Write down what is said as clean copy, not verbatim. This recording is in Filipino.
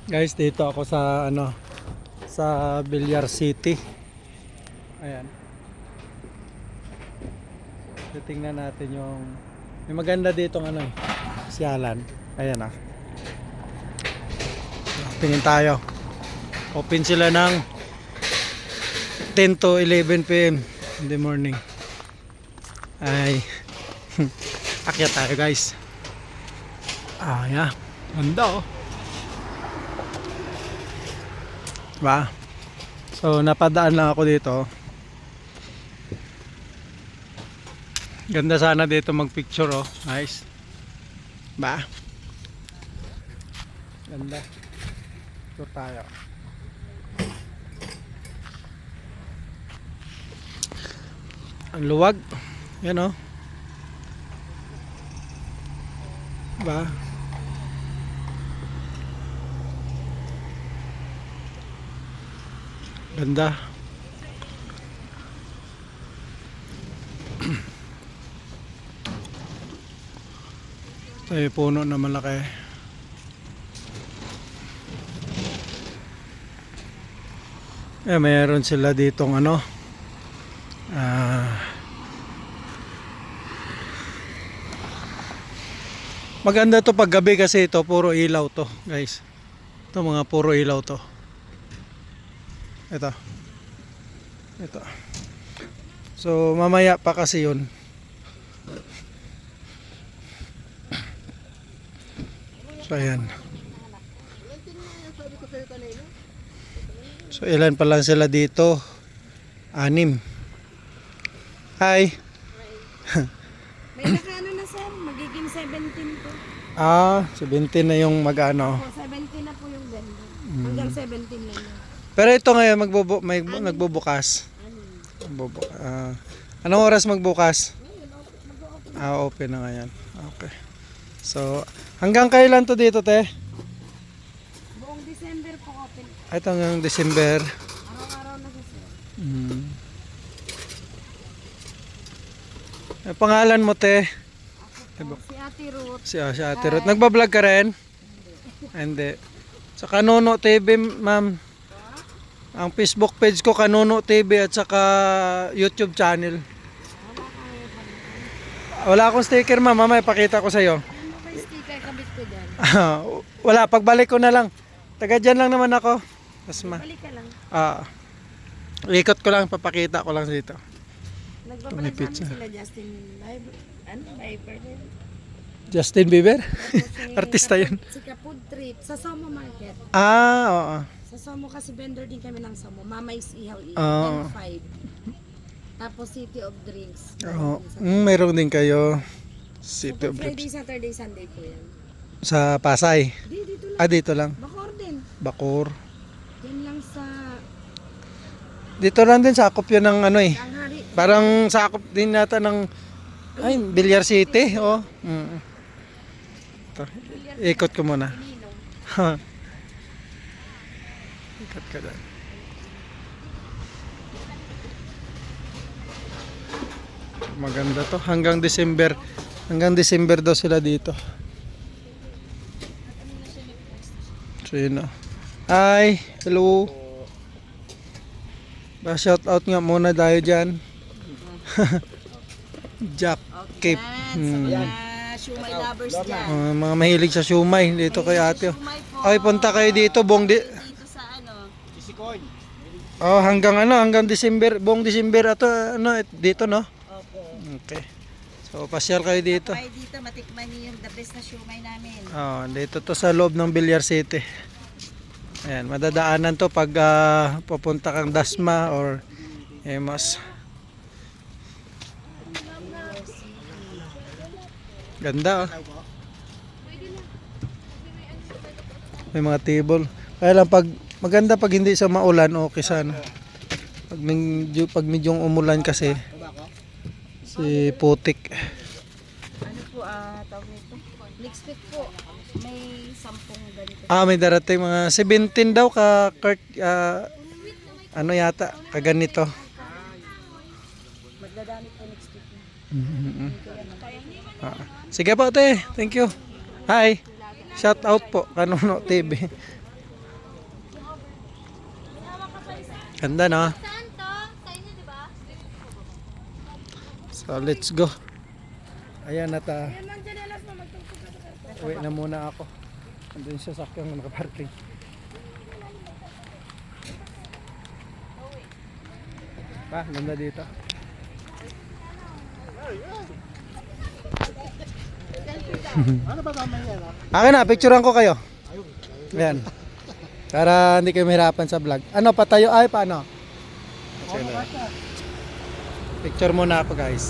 Guys, dito ako sa sa Villar City. Ayan. Titingnan natin yung may maganda dito syalan. Ayan ah. Tingin tayo. Open sila ng 10 to 11 PM in the morning. Ay. Akyat tayo guys. Ah, yeah. Ganda oh. Ba? So napadaan lang ako dito. Ganda sana dito magpicture oh. Nice. Ba? Ganda. Ito tayo. Ang luwag. Yan oh. Ba? Ganda. May puno na malaki. Mayroon sila ditong maganda to pag gabi kasi ito puro ilaw to, guys. Ito mga puro ilaw to. Ito. So mamaya pa kasi yun. So ayan. So ilan pa lang sila dito? 6. Hi. May nakano na sir, magiging 17 po. 17 na yung mag-ano. Opo, 17 na po yung vendor. Hanggang 17 na yun. Pero ito ngayon nagbubukas. Anong oras magbukas? Open na ngayon. Okay. So, hanggang kailan to dito, te? Buong December po open. Ito hanggang December. Araw-araw na sir. Pangalan mo, te? Ako po, si Ate Ruth. Si Ate Ruth. Nagbablog ka rin? Hindi. Sa Kanuno TV, ma'am. Ang Facebook page ko, Kanuno TV, at saka YouTube channel. Wala akong sticker, ma'am. Mamaya ipakita ko sa'yo. Ano ba yung sticker kabit ko dyan? Wala, pagbalik ko na lang. Taga dyan lang naman ako. Balik ka lang. Ikot ko lang, papakita ko lang dito. Nagbabalag namin sila Justin Bieber. Justin Bieber? Tapos Artista yun. Si Kapud Trip sa Somo Market. Oo. Sa Somo kasi vendor din kami ng Somo. Mamay's Ihaw-Ihaw. Oo. 5. Tapos City of Drinks. Oo. Meron din kayo. So, City of Friday, Dreams. Saturday, Sunday po yan. Sa Pasay. Dito lang. Dito lang. Bacor din. Bacor. Yan lang sa Dito lang din, sakop yun ng Tanghari. Parang sakop din nata ng Villar City. Oh. Ito. Ikot ko muna. Ininong. Ikot ka dyan. Maganda to. Hanggang December. Hanggang December daw sila dito. So yun o. Hi. Hello. Shout out nga muna tayo dyan. Jack. Cape. Sa mga shumay lovers dyan. Mga mahilig sa shumay. Dito kay ate. Shumay po. Ay, punta kayo dito. Dito sa Hanggang December. Buong December ato. Dito no? Opo. Okay. So, pasyal kayo dito. Kapay dito, matikman niyo yung the best na shumay namin. Dito to sa loob ng Villar City. Ayan, madadaanan to pag pupunta kang Dasma or Emos. Ganda oh. May mga table. Kaya lang maganda pag hindi sa maulan, okay sana. Pag medyong umulan kasi si putik. Ano po, tawag nito? Next week po, may 10 ganito. May darating mga 17 daw Kurt, yata, kaganito. Magdadami po next week. Sige po, te. Thank you. Hi. Shout out po, Kanuno TV. Ganda, no? Saan to? Sa inyo, di ba? So, let's go. Ayan, at uwi na muna ako. Andun siya sakyang nakaparking. Ganda dito. Ano ba tama yan? Akin na, picturean ko kayo. Ayan. Para hindi kayo mahirapan sa vlog. Ano, patayo? Ay, paano? Picture muna ako, guys.